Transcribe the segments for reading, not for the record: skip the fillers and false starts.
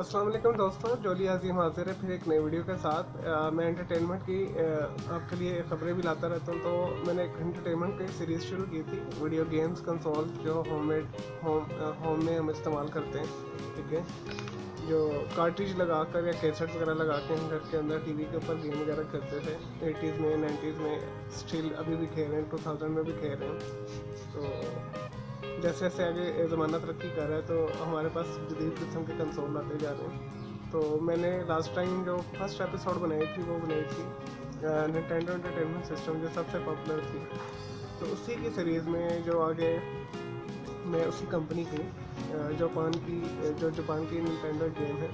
अस्सलाम वालेकुम दोस्तों, जोली अजीम हाजिर है फिर एक नई वीडियो के साथ। मैं एंटरटेनमेंट की आपके लिए ख़बरें भी लाता रहता हूँ। तो मैंने एक एंटरटेनमेंट की सीरीज़ शुरू की थी, वीडियो गेम्स कंसोल जो होम में हम इस्तेमाल करते हैं। ठीक है, जो कार्ट्रिज लगा कर या कैसेट वगैरह लगा के हम घर के अंदर टीवी के ऊपर गेम वगैरह खेलते थे 80s में 90s में, स्टिल अभी भी खेल रहे हैं, 2000 में भी खेल रहे हैं। तो जैसे जैसे आगे ज़माना तरक्की कर रहा है तो हमारे पास जदीद किस्म के कंसोल आते जा रहे हैं। तो मैंने लास्ट टाइम जो फर्स्ट एपिसोड बनाई थी वो बनाई थी निंटेंडो एंटरटेनमेंट सिस्टम, जो सबसे पॉपुलर थी। तो उसी की सीरीज़ में जो आगे मैं उसी कंपनी की जो जापान की निंटेंडो गेम है,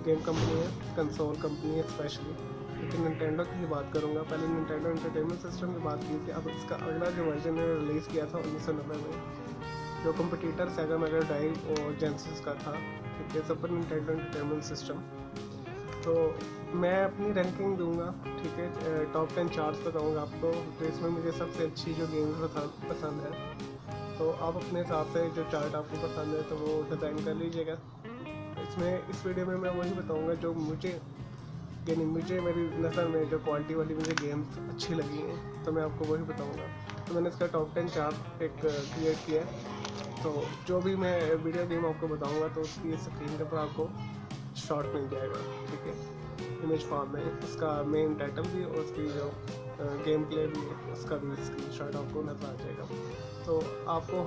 गेम कंपनी है, कंसोल कंपनी है स्पेशली, लेकिन निंटेंडो की ही बात करूँगा। पहले निंटेंडो एंटरटेनमेंट सिस्टम की बात की थी, अब इसका अगला जो वर्जन ने रिलीज़ किया था 1990 में, जो कंपटीटर सेगा मेगा ड्राइव और जेनेसिस का था। ठीक है, सुपर निंटेंडो एंटरटेनमेंट सिस्टम। तो मैं अपनी रैंकिंग दूंगा, ठीक है, टॉप 10 चार्ट्स बताऊंगा आपको, तो इसमें मुझे सबसे अच्छी जो गेम्स पसंद है, तो आप अपने हिसाब से जो चार्ट आपको पसंद है तो वो डिज़ाइन कर लीजिएगा। इसमें इस वीडियो में मैं वही बताऊंगा जो मुझे मेरी नज़र में जो क्वालिटी वाली मुझे गेम्स अच्छी लगी हैं, तो मैं आपको वही बताऊंगा। तो मैंने इसका टॉप 10 चार्ट एक क्रिएट किया है। तो जो भी मैं वीडियो गेम आपको बताऊंगा तो उसकी स्क्रीन के ऊपर आपको शॉट मिल जाएगा, ठीक है, इमेज फॉर्म में, उसका मेन टाइटल भी और उसकी जो गेम प्ले भी है उसका भी स्क्रीन शॉट आपको नज़र आ जाएगा। तो आपको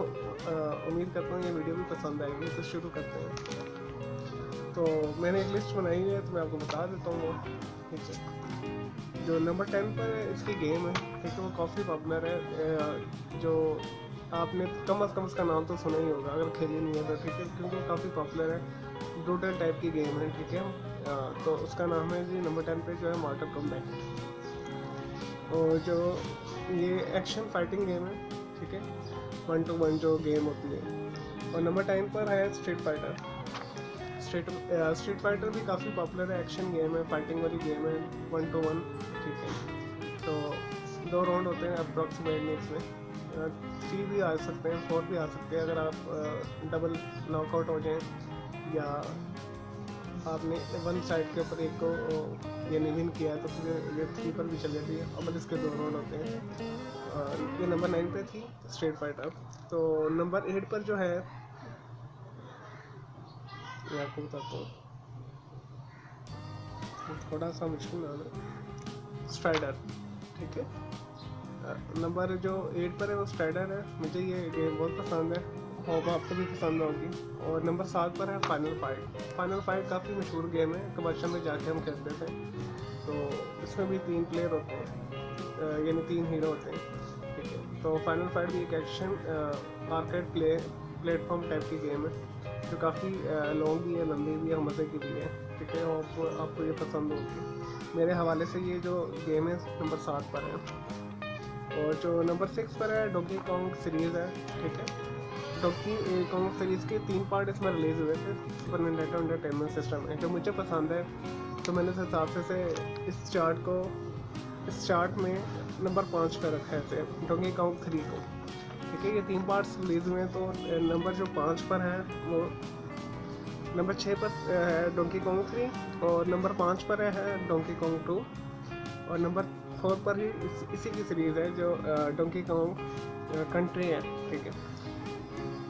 उम्मीद करता हूँ ये वीडियो भी पसंद आएगी। तो शुरू करते हैं। तो मैंने एक लिस्ट बनाई है तो मैं आपको बता देता हूँ वो, ठीक है। जो नंबर 10 पर इसकी गेम है, ठीक है, वो काफ़ी पॉपुलर है, जो आपने कम से कम उसका नाम तो सुना ही होगा अगर खेली नहीं है तो, ठीक है, क्योंकि वो काफ़ी पॉपुलर है, ब्रूटल टाइप की गेम है, ठीक है। तो उसका नाम है जी नंबर 10 पे जो है मॉर्टल कॉम्बैट। और जो ये एक्शन फाइटिंग गेम है, ठीक है, 1 to 1 जो गेम होती है। और नंबर 10 पर है स्ट्रीट फाइटर। स्ट्रीट फाइटर भी काफ़ी पॉपुलर है, एक्शन गेम है, फाइटिंग वाली गेम है, 1 to 1, ठीक है। तो 2 राउंड होते हैं अप्रॉक्सीमेटली इसमें, 3 भी आ सकते हैं, 4 भी आ सकते हैं अगर आप डबल नॉकआउट हो जाएं, या आपने वन साइड के ऊपर एक को यानी विन किया है तो फिर ये 3 पर भी चल जाती है। अब इसके 2 राउंड होते हैं। ये नंबर 9 पे थी स्ट्रीट फाइटर। तो नंबर 8 पर जो है, मैं आपको बताता हूँ, थोड़ा सा मुश्किल नाम है, स्ट्राइडर, ठीक है। नंबर जो 8 पर है वो स्ट्राइडर है। मुझे ये गेम बहुत पसंद है, होप आपको भी पसंद होगी। और नंबर 7 पर है फाइनल फाइट काफ़ी मशहूर गेम है, कमर्शियल में जाके हम खेलते थे। तो इसमें भी 3 प्लेयर होते हैं, यानी 3 हीरो होते हैं, ठीक है। तो फाइनल फाइट भी एक एक्शन आर्केड प्लेटफॉर्म टाइप की गेम है, जो काफ़ी लॉन्ग भी है, लंबी भी है, मज़े की भी है, ठीक है। आपको ये पसंद होगी। मेरे हवाले से ये जो गेम है नंबर 7 पर है। और जो नंबर 6 पर है डोंकी कॉन्ग सीरीज़ है, ठीक है। डोंकी कॉन्ग सीरीज़ के 3 पार्ट इसमें रिलीज़ हुए थे सुपर निंटेंडो एंटरटेनमेंट सिस्टम में, जो मुझे पसंद है। तो मैंने उस हिसाब से इस चार्ट में नंबर 5 पर रखा है डोंकी कॉन्ग 3 को, ठीक है। ये 3 पार्ट्स रिलीज़ हुए हैं। तो नंबर जो 5 पर है वो, नंबर 6 पर है डोंकी कॉन्ग 3, और नंबर 5 पर है डोंकी कॉन्ग 2, और नंबर 4 पर ही इसी की सीरीज़ है जो डोंकी कॉन्ग कंट्री है, ठीक है।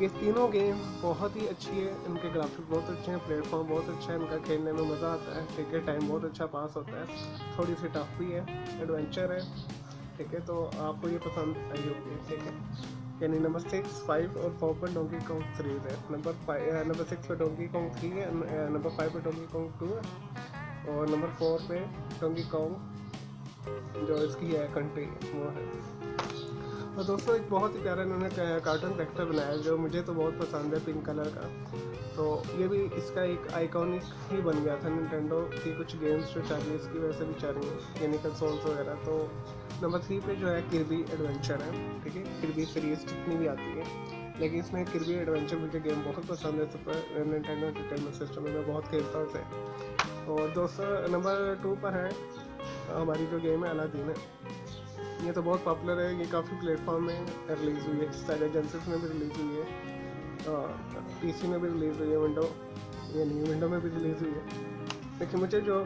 ये तीनों गेम बहुत ही अच्छी है, इनके ग्राफिक्स बहुत अच्छे हैं, प्लेटफॉर्म बहुत अच्छा है, इनका खेलने में मज़ा आता है, ठीक है, टाइम बहुत अच्छा पास होता है, थोड़ी सी टफ भी है, एडवेंचर है, ठीक है। तो आपको ये पसंद आई होगी, ठीक है। यानी नंबर 6, 5 और 4 पर डोंकी कॉन्ग सीरीज़ है। नंबर 6 पर डोंकी कॉन्ग 3 है, नंबर 5 पर डोंकी कॉन्ग 2 है, और नंबर 4 पे डोंकी कॉन्ग जो इसकी है कंट्री वो है। और दोस्तों एक बहुत ही प्यारा इन्होंने कार्टून कैरेक्टर बनाया है जो मुझे तो बहुत पसंद है, पिंक कलर का। तो ये भी इसका एक आइकॉनिक ही बन गया था निंटेंडो की कुछ गेम्स जो चल रही है इसकी वजह से भी चल रही है, यानी कंसोल्स वगैरह। तो नंबर 3 पे जो है किर्बी एडवेंचर है, ठीक है। किर्बी सीरीज जितनी भी आती है, लेकिन इसमें किर्बी एडवेंचर मुझे गेम बहुत पसंद है, सुपर निंटेंडो एंटरटेनमेंट सिस्टम में मैं बहुत खेलता हूँ उसे। और दोस्तों नंबर 2 पर है हमारी जो गेम है अलादीन है। ये तो बहुत पॉपुलर है, ये काफ़ी प्लेटफॉर्म में रिलीज़ हुई है, सेगा जेनेसिस में भी रिलीज़ हुई है, पीसी में भी रिलीज़ हुई है, विंडो ये नहीं, विंडो में भी रिलीज़ हुई है। लेकिन मुझे जो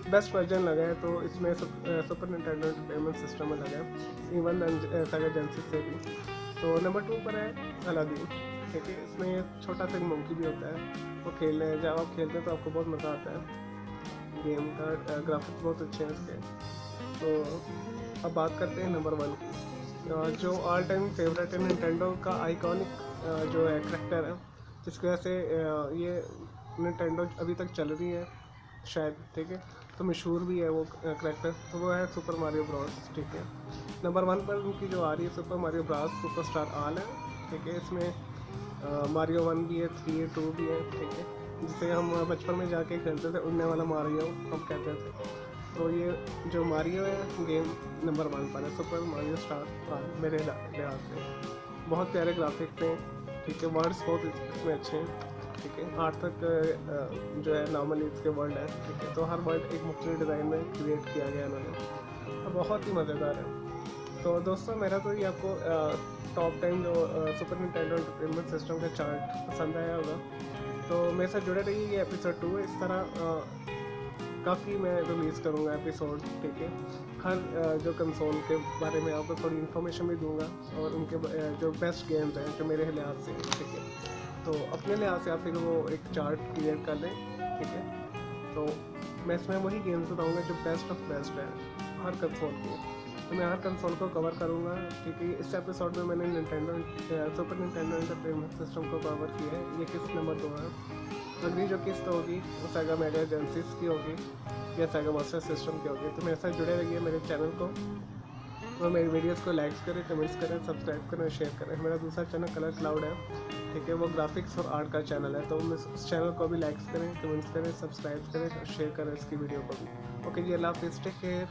बेस्ट वर्जन लगा है तो इसमें सुपर निंटेंडो एंटरटेनमेंट सिस्टम में लगा है, इवन सेगा जेनेसिस से भी। तो नंबर 2 पर है अलादीन। ठीक है, इसमें ये छोटा सा मंकी भी होता है, वो खेलने जब आप खेलते हैं तो आपको बहुत मज़ा आता है। गेम का ग्राफिक्स बहुत अच्छे हैं इसके। तो अब बात करते हैं नंबर 1 की, जो ऑल टाइम फेवरेट है निंटेंडो का आइकॉनिक जो है करैक्टर है, जिसकी वजह से ये निंटेंडो अभी तक चल रही है शायद। ठीक है, तो मशहूर भी है वो करैक्टर, तो वो है सुपर मारियो ब्रॉस। ठीक है, नंबर 1 पर उनकी जो आ रही है super Mario Bros superstar all है। ठीक है, इसमें मारियो 1 भी है, 3 है, 2 भी है। ठीक है, जिसे हम बचपन में जाके खेलते थे, उड़ने वाला मारियो हम कहते थे। तो ये जो मारियो है गेम नंबर 1 पर है, सुपर मारियो स्टार मेरे लिहाज से। बहुत प्यारे ग्राफिक्स हैं। ठीक है, वर्ड्स बहुत इसमें अच्छे हैं। ठीक है, 8 तक जो है नॉर्मली इसके वर्ड है। ठीक है, तो हर वर्ड एक मुख्तलिफ डिज़ाइन में क्रिएट किया गया इन्होंने, तो बहुत ही मज़ेदार है। तो दोस्तों मेरा तो ये आपको टॉप 10 जो सुपर निंटेंडो एंटरटेनमेंट सिस्टम का चार्ट पसंद आया होगा, तो मेरे साथ जुड़े रहिए। ये एपिसोड 2 है, इस तरह काफ़ी मैं रिलीज़ करूँगा एपिसोड। ठीक है, हर जो कंसोल के बारे में आपको थोड़ी इन्फॉर्मेशन भी दूंगा, और उनके जो बेस्ट गेम्स हैं जो मेरे लिहाज से। ठीक है, तो अपने लिहाज से आप फिर वो एक चार्ट क्रिएट कर लें। ठीक है, तो मैं इसमें वही गेम्स बताऊँगा जो बेस्ट ऑफ बेस्ट है हर कंसोल की, तो मैं हर कंसोल को कवर करूँगा। ठीक है, इस एपिसोड में मैंने सुपर निंटेंडो एंटरटेनमेंट सिस्टम को कवर किया है। ये किस्त नंबर 2 है। अगली जो किस्त होगी वो सेगा मेगा जेनेसिस की होगी या सेगा मास्टर सिस्टम की होगी। तो मेरे साथ जुड़े रहिए मेरे चैनल को, और मेरी वीडियोस को लाइक्स करें, कमेंट्स करें, सब्सक्राइब करें और शेयर करें। मेरा दूसरा चैनल कलर क्लाउड है। ठीक है, वो ग्राफिक्स और आर्ट का चैनल है, तो उस चैनल को भी लाइक्स करें, कमेंट्स करें, सब्सक्राइब करें और शेयर करें इसकी वीडियो को भी। ओके जी, अल्लाह हाफिज़, टेक केयर।